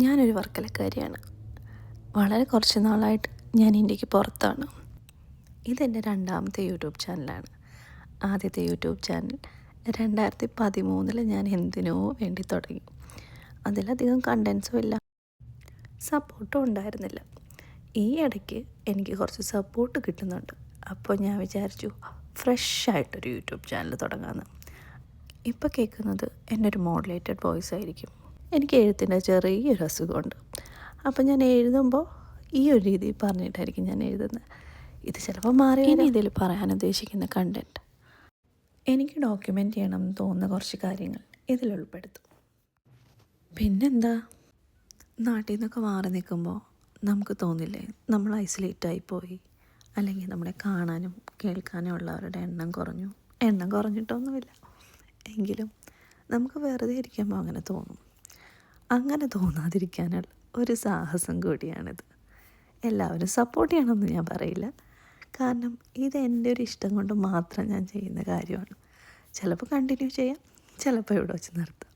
ഞാനൊരു വർക്കലക്കാരിയാണ്. വളരെ കുറച്ച് നാളായിട്ട് ഞാൻ ഇന്ത്യക്ക് പുറത്താണ്. ഇതെൻ്റെ രണ്ടാമത്തെ യൂട്യൂബ് ചാനലാണ്. ആദ്യത്തെ യൂട്യൂബ് ചാനൽ 2013 ഞാൻ എന്തിനോ വേണ്ടി തുടങ്ങി. അതിലധികം കണ്ടൻസും ഇല്ല, സപ്പോർട്ടും ഉണ്ടായിരുന്നില്ല. ഈ ഇടയ്ക്ക് എനിക്ക് കുറച്ച് സപ്പോർട്ട് കിട്ടുന്നുണ്ട്. അപ്പോൾ ഞാൻ വിചാരിച്ചു ഫ്രഷായിട്ടൊരു യൂട്യൂബ് ചാനൽ തുടങ്ങാമെന്ന്. ഇപ്പോൾ കേൾക്കുന്നത് എൻ്റെ ഒരു മോഡുലേറ്റഡ് വോയിസ് ആയിരിക്കും. എനിക്ക് എഴുത്തിൻ്റെ ചെറിയൊരു അസുഖമുണ്ട്. അപ്പോൾ ഞാൻ എഴുതുമ്പോൾ ഈ ഒരു രീതിയിൽ പറഞ്ഞിട്ടായിരിക്കും ഞാൻ എഴുതുന്നത്. ഇത് ചിലപ്പോൾ മാറി. ഇനി ഇതിൽ പറയാൻ ഉദ്ദേശിക്കുന്ന കണ്ടൻറ്റ് എനിക്ക് ഡോക്യുമെൻ്റ് ചെയ്യണം എന്ന് തോന്നുന്ന കുറച്ച് കാര്യങ്ങൾ ഇതിൽ ഉൾപ്പെടുത്തും. പിന്നെന്താ, നാട്ടിൽ നിന്നൊക്കെ മാറി നിൽക്കുമ്പോൾ നമുക്ക് തോന്നില്ലേ നമ്മൾ ഐസൊലേറ്റായി പോയി, അല്ലെങ്കിൽ നമ്മളെ കാണാനും കേൾക്കാനും ഉള്ളവരുടെ എണ്ണം കുറഞ്ഞു. എണ്ണം കുറഞ്ഞിട്ടൊന്നുമില്ല, എങ്കിലും നമുക്ക് വെറുതെ ഇരിക്കുമ്പോൾ അങ്ങനെ തോന്നും. അങ്ങനെ തോന്നാതിരിക്കാനുള്ള ഒരു സാഹസം കൂടിയാണിത്. എല്ലാവരും സപ്പോർട്ട് ചെയ്യണമെന്ന് ഞാൻ പറയില്ല, കാരണം ഇത് എൻ്റെ ഒരു ഇഷ്ടം കൊണ്ട് മാത്രം ഞാൻ ചെയ്യുന്ന കാര്യമാണ്. ചിലപ്പോൾ കണ്ടിന്യൂ ചെയ്യാം, ചിലപ്പോൾ ഇവിടെ വെച്ച് നിർത്താം.